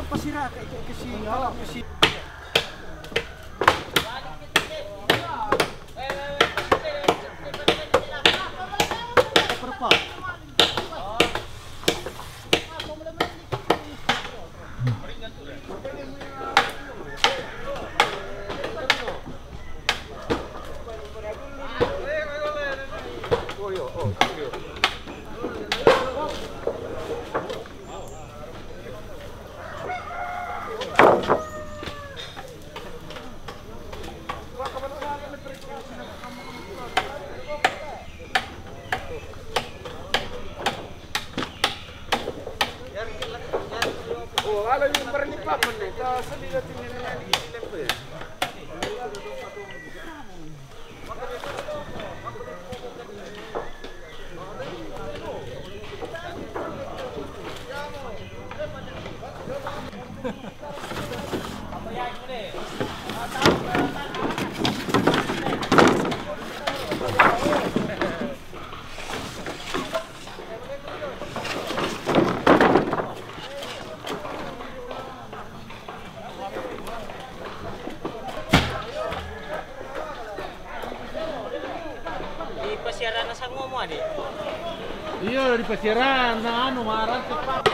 Pasirah kayak kasi Kalau yung bernipak mana, tak sedih tinggal di lepas. Pasiaran nasa ngomo adi. Iya di pasiaran, nah anu marah cepat.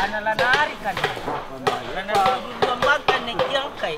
Ana lanari kan. Karena belum makan nek jangkai.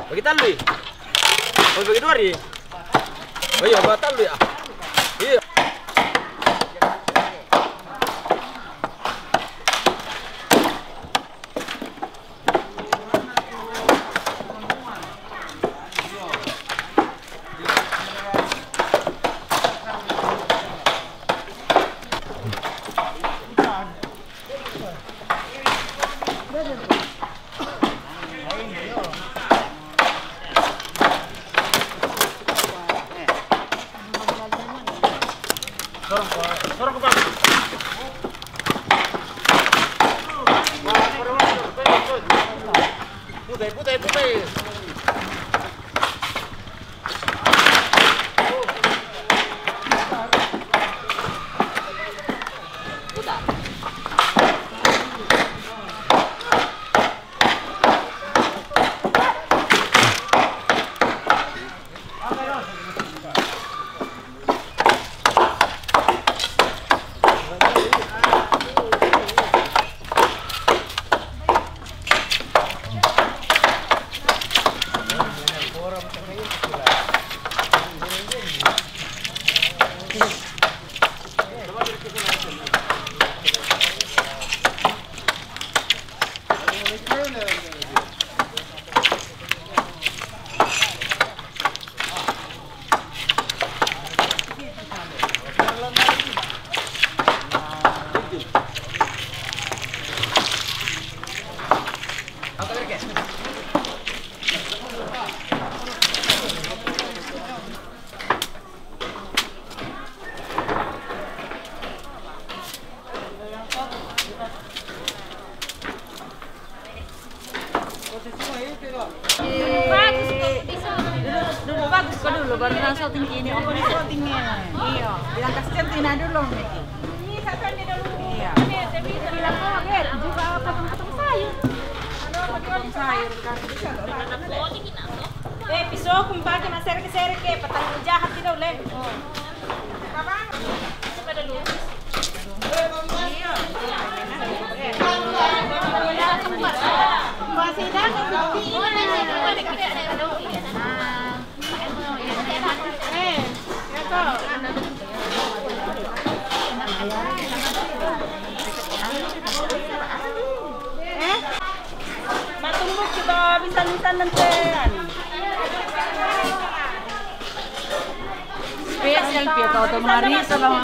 Bagi tali. Oh, bagi dua hari. Oh iya, batal lu ya. Iya. Sorong ke bawah. Putih. dulu baru langsung tinggi ini. Oh, ini tinggi. Iya, bilang kasihan Tina dulu. Ini satu ini dulu. Iya. Ini bilang kaget juga potong-potong sayur. Potong sayur kan. Pisau kumpaki masyarakat ke petang jahat tidak boleh. Kapan? Pada dulu. Iya. Masih dah. Matunggu kita bisa nanti. Spesial pia kau tu mari selama.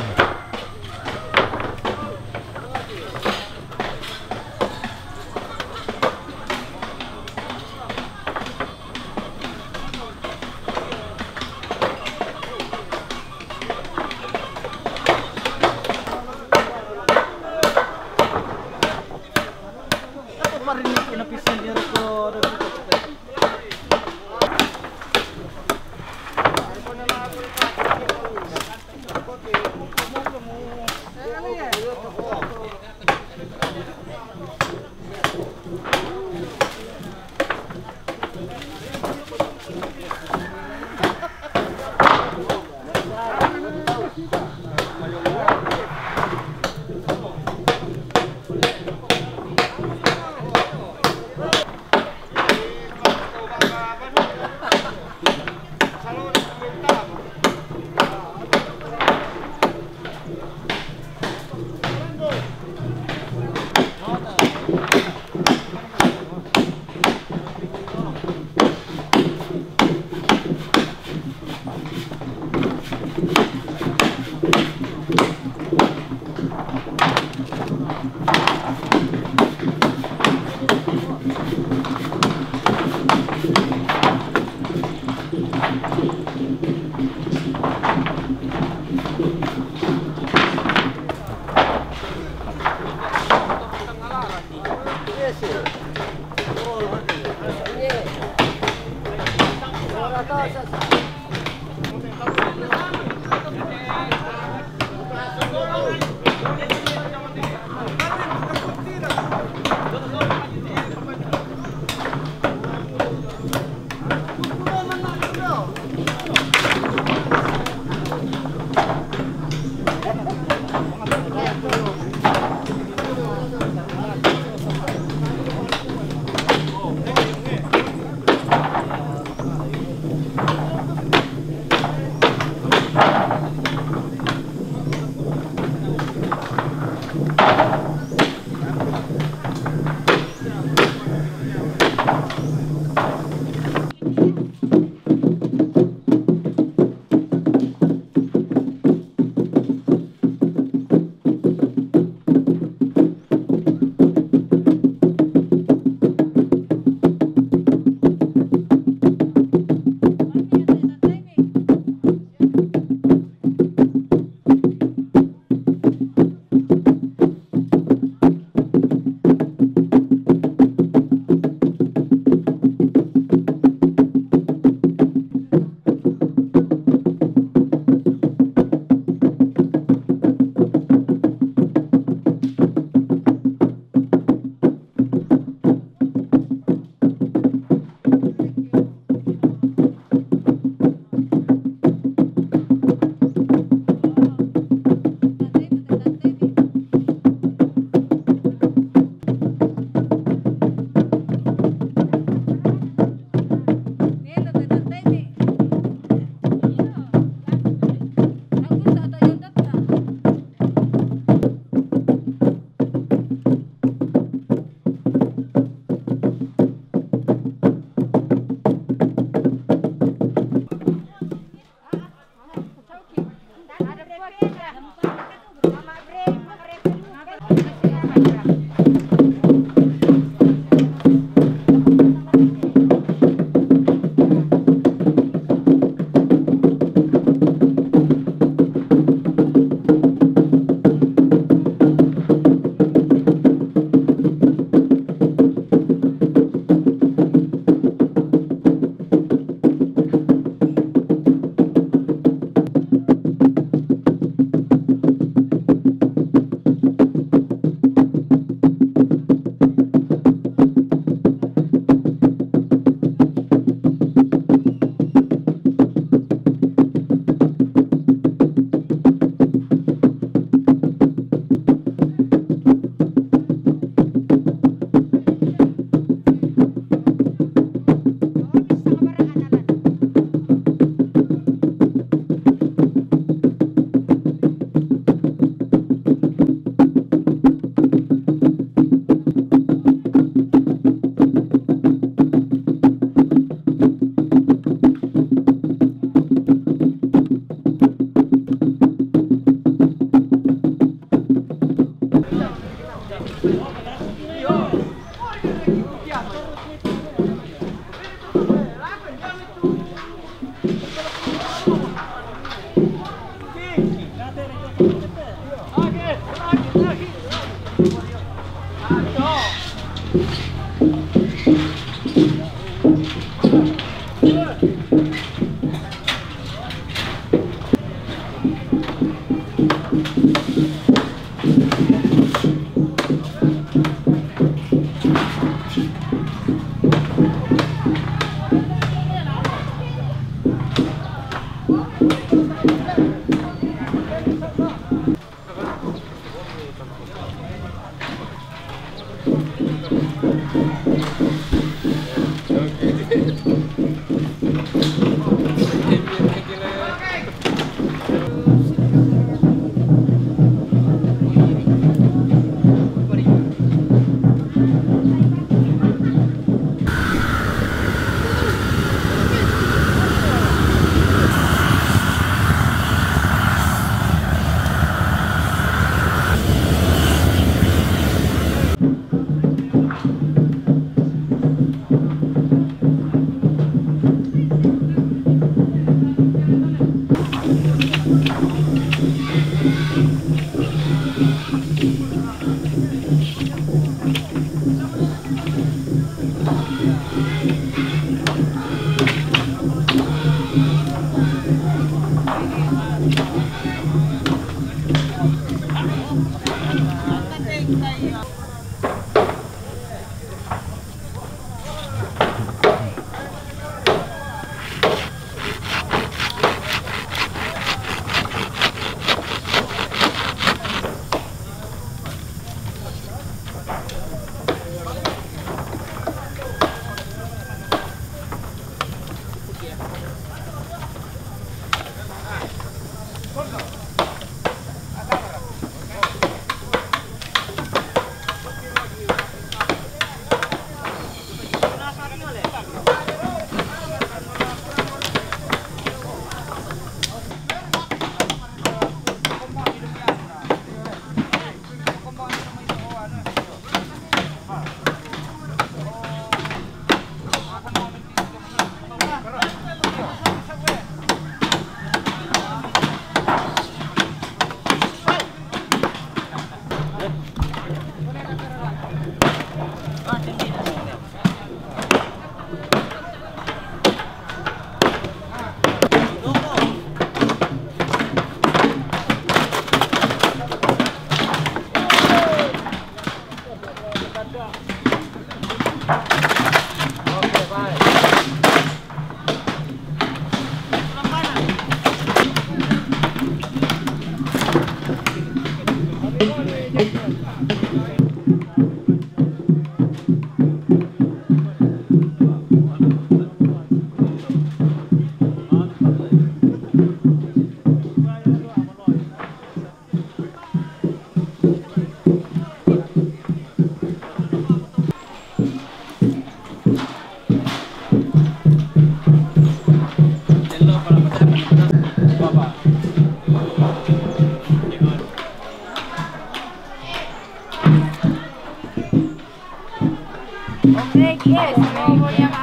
Yes, mau yang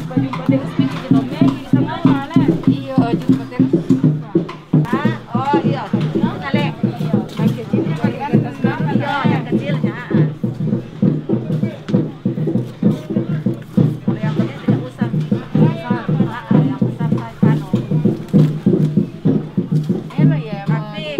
jumpa terus bikin omeng sama mana? Iya, jumpa terus. Oh iya, kale. Yang kecilnya pakai kertas kamu. Iya, yang kecilnya. Kalau yang kecil tidak usah. Yang besar kano. Enak ya, praktik.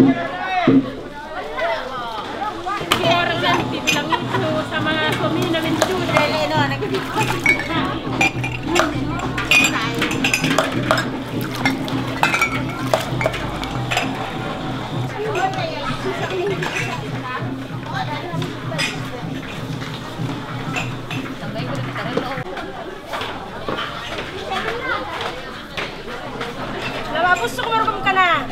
Orang nanti bilang itu sama suaminya mencuri. Lama busuk merukum kana.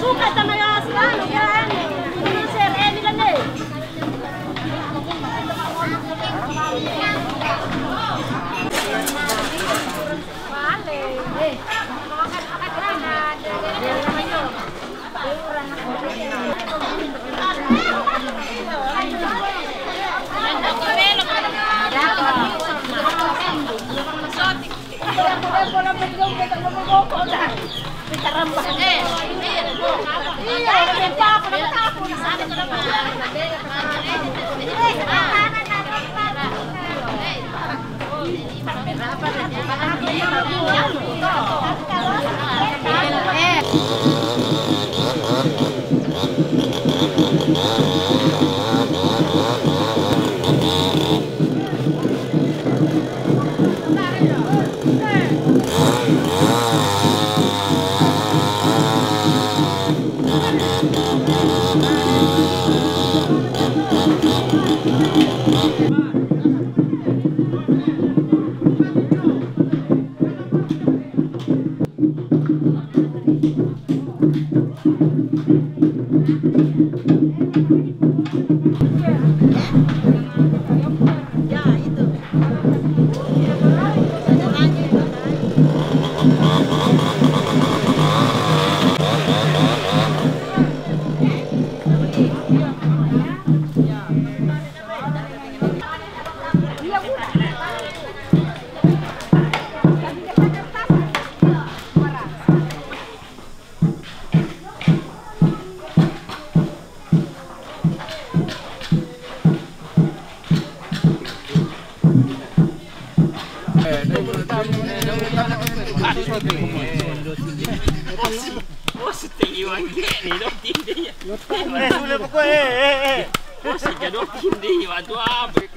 Suka sama yang selalu kan. Ini sere nila na eh.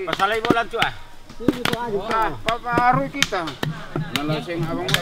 Pasalay mo lang cuy. Paparoy kita. Nalasing abang mo.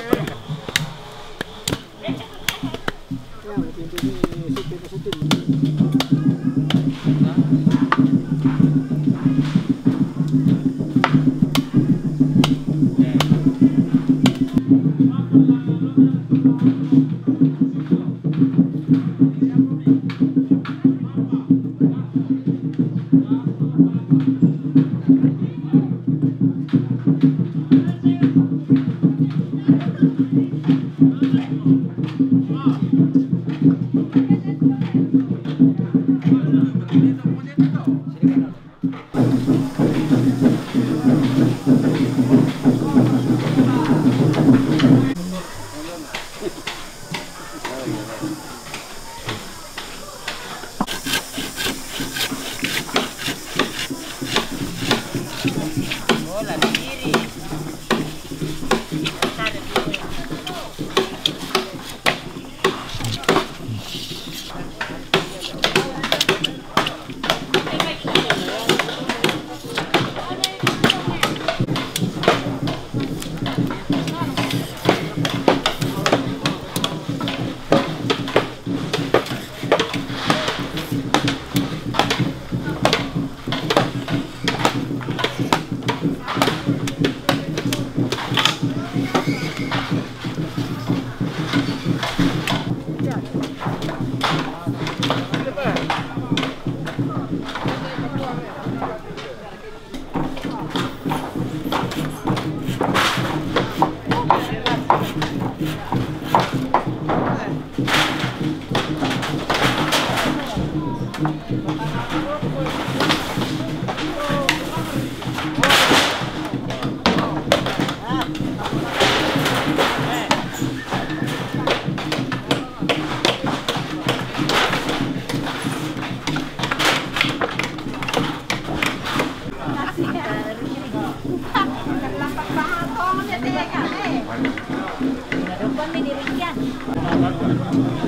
Depan ni dirikan.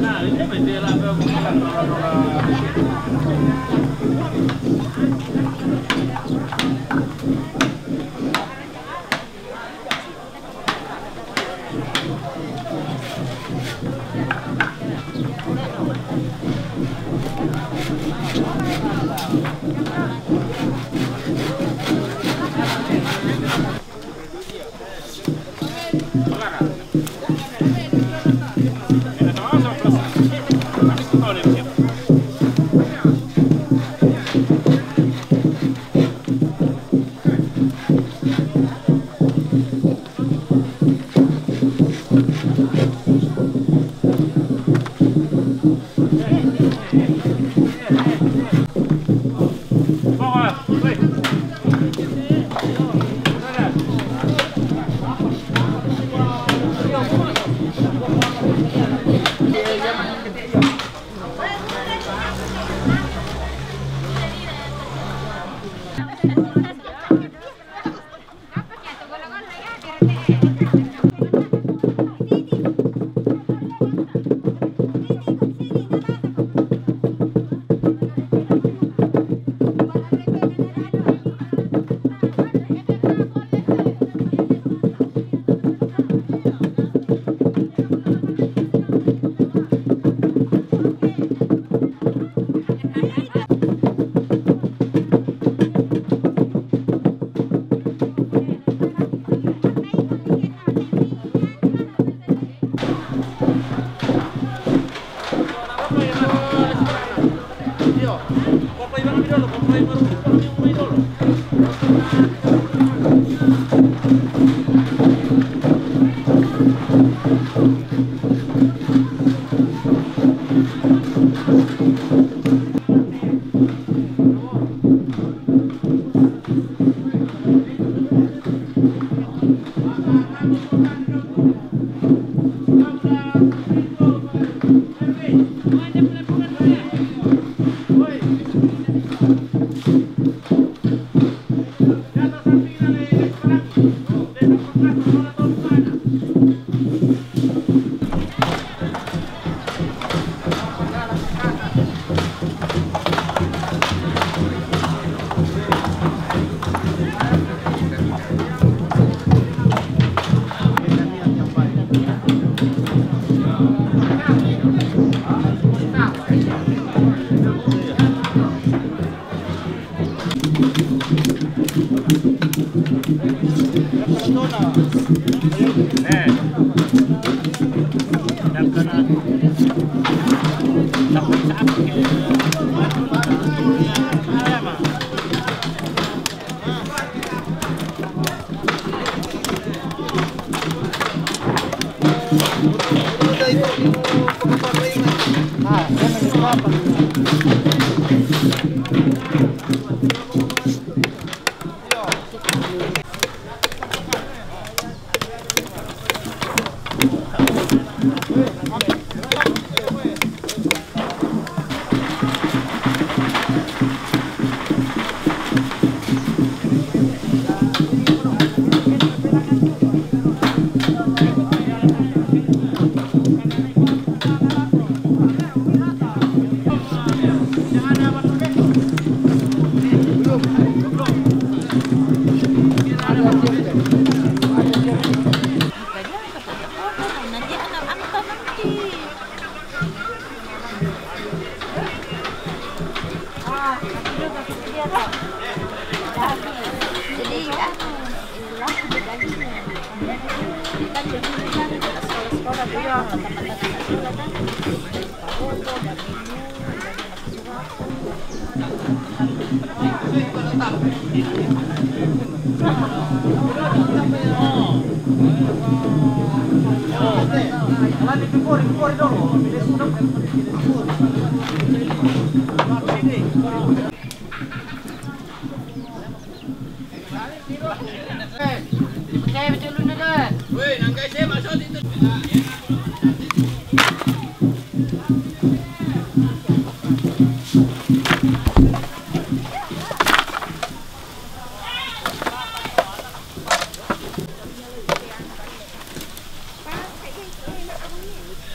Nah, ini bendera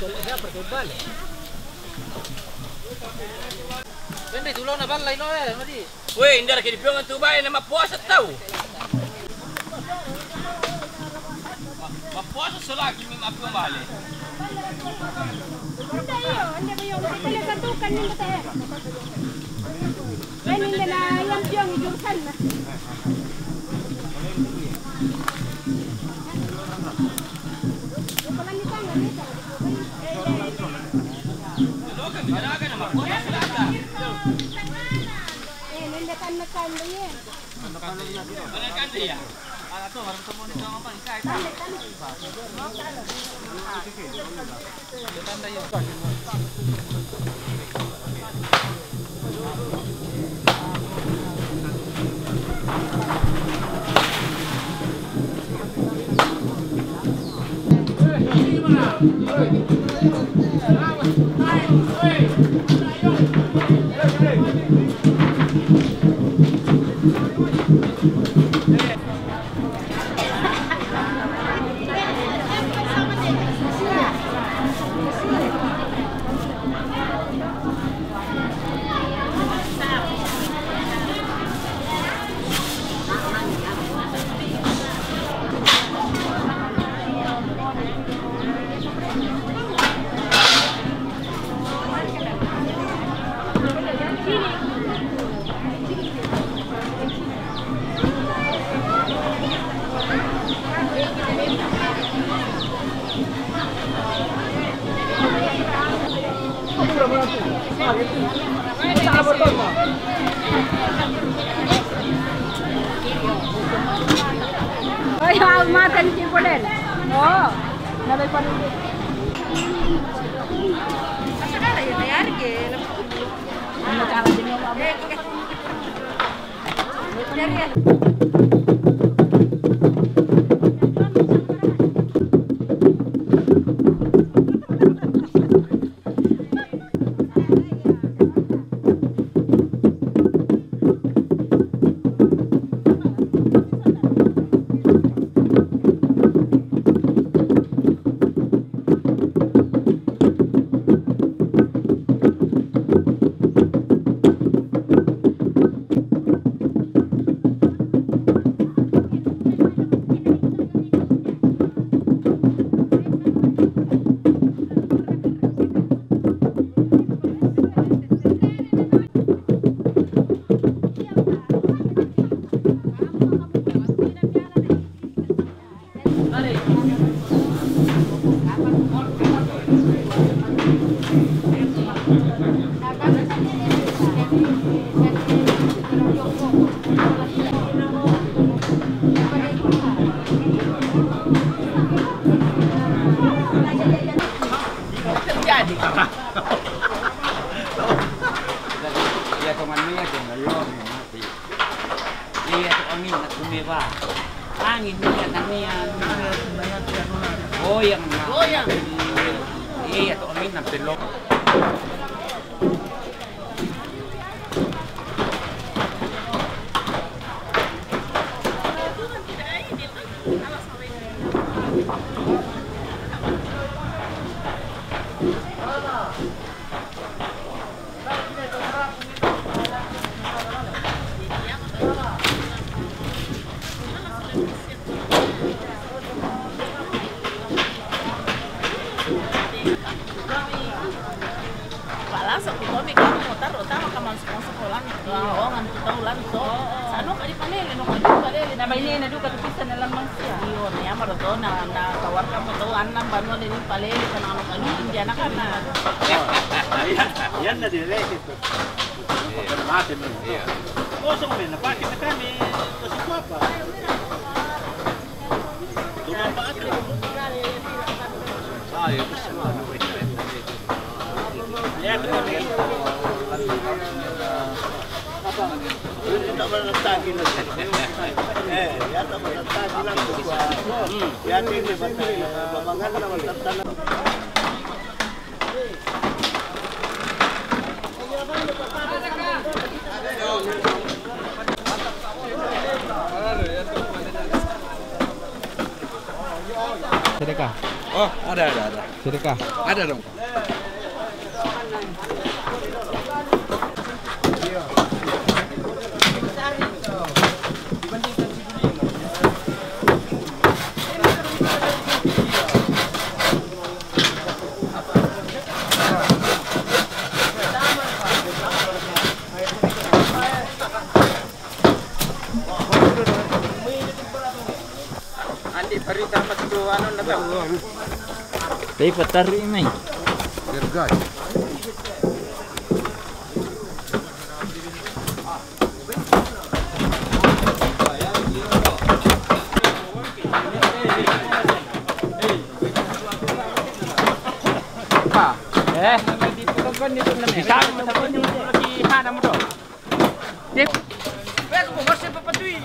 Hindi, tulong na balay lo eh, madi. Weh, hindi na kinipiyong ang tubay na mapuasa tao. Mapuasa sulaki may mapiong bali. Hindi iyo, hindi ko yung pinagatukan nila tayo. Kaya hindi na yung piyong ijusan na. Ay, mata ni Cipolen. Oh, nabay pa rin. Sekarang ya tayar ke. Ano cara din yung amo? Iya temannya yang ngayon mati. Iya tuh angin nak kumeva. Angin niya kanian. Goyang na. Goyang. Iya tuh angin nak pelok. Langsung kita mikir mau taruh utama kaman sekolah lawangan kita ulan so sano kali panele no kali panele na may na duka tupisa na lang siya iyon ya maroto na kawar ka mo to annam bano ni palele kana ano kali india na kana Yan na direct ito. Mati mo. Iya. Kosong men, napakit na kami. Kasi guwapa. Tumamba at Ay, ya, kami. Tidak menentagi lah. Ya tak menentagi lah. Ya ini babangan nama tanah. Sedekah. Oh, ada. Sedekah. Ada dong. Andi parita patlo ano na ba? Tapi petar ini. Gergai. Bisa matapon yung lagi hana mo do. Dip. Wek ko kasi papatui.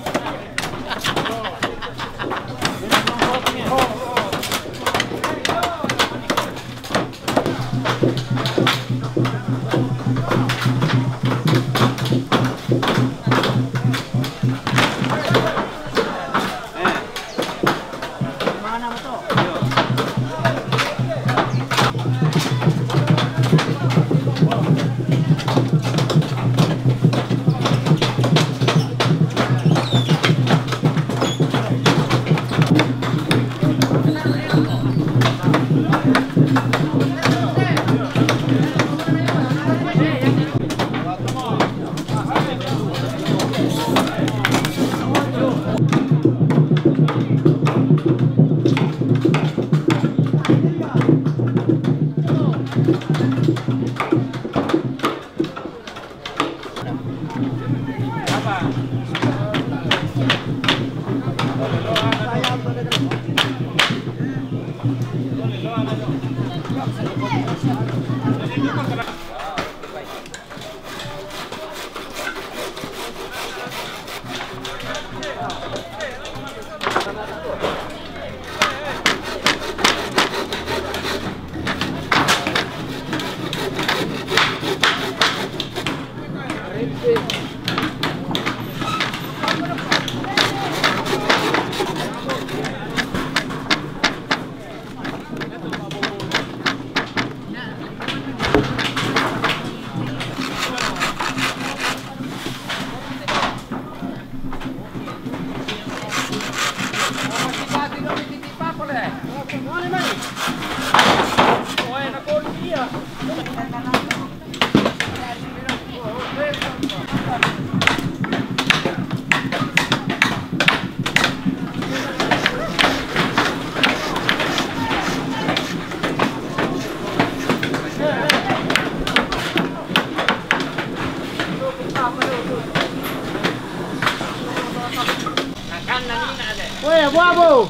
Woi, abu-abu.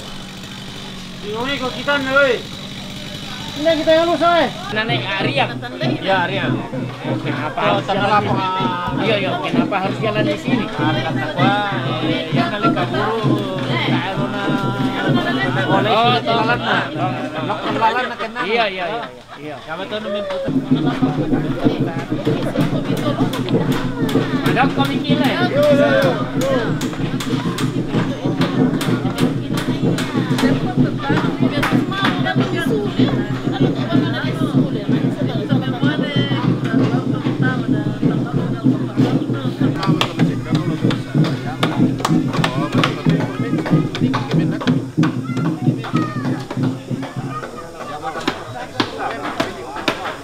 Yung ko kita na oi. Ini kita yang lusa Nanay Arya. Ya Arya. Kenapa? Iya, kenapa harus jalan di sini? Kata gua yang kali kaburu tayo na lalat na. Lalat na kena. Iya. Kama to namin puta. Ada kami kila.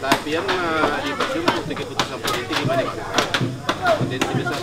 Tapi yang di Persium untuk keputusan politik gimana Pak? Potensi besar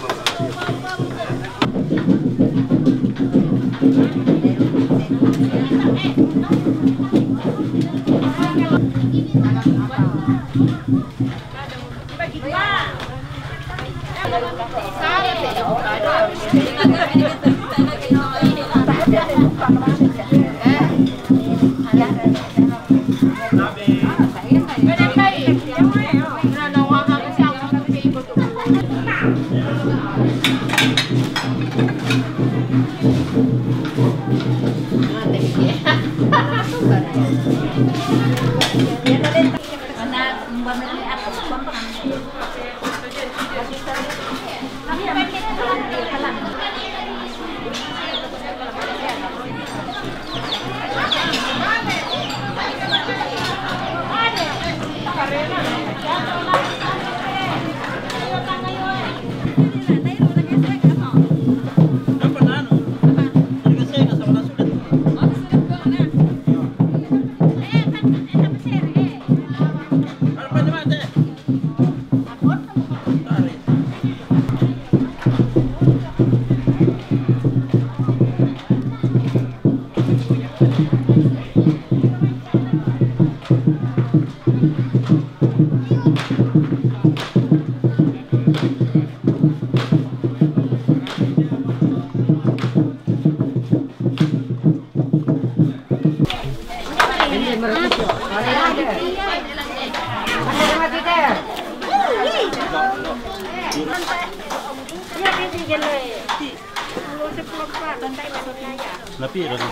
Napiro na.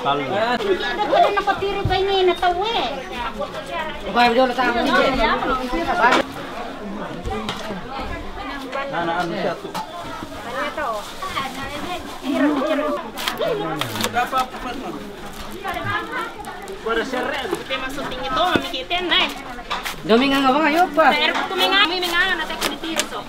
Kalau Ada ko rin nakatiri ba niya na tawe? ano siya to. Domingan nga ba kayo pa? Pero kung tuminga na tayo kunitiro so.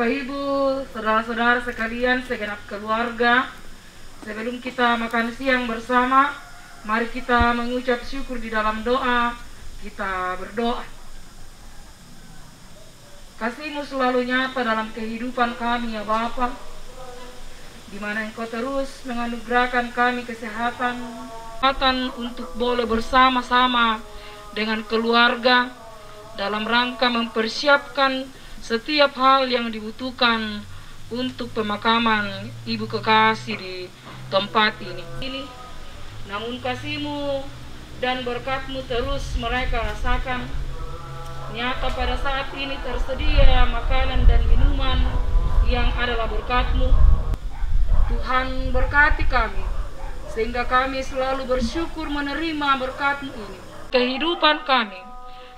Bapak Ibu, saudara-saudara sekalian, segenap keluarga, sebelum kita makan siang bersama, mari kita mengucap syukur di dalam doa. Kita berdoa. Kasih-Mu selalu nyata dalam kehidupan kami ya Bapa, di mana Engkau terus menganugerahkan kami kesehatan untuk boleh bersama-sama dengan keluarga dalam rangka mempersiapkan setiap hal yang dibutuhkan untuk pemakaman Ibu kekasih di tempat ini. Namun kasih-Mu dan berkat-Mu terus mereka rasakan. Nyata pada saat ini tersedia makanan dan minuman yang adalah berkat-Mu. Tuhan berkati kami, sehingga kami selalu bersyukur menerima berkat-Mu ini. Kehidupan kami,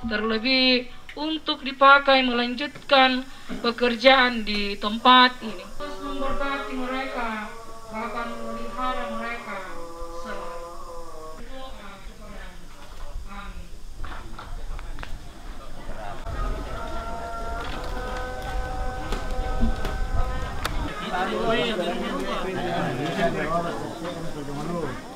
terlebih untuk dipakai melanjutkan pekerjaan di tempat ini. Terus memberkati mereka, bahkan memelihara mereka selalu. Doa kepada Amin.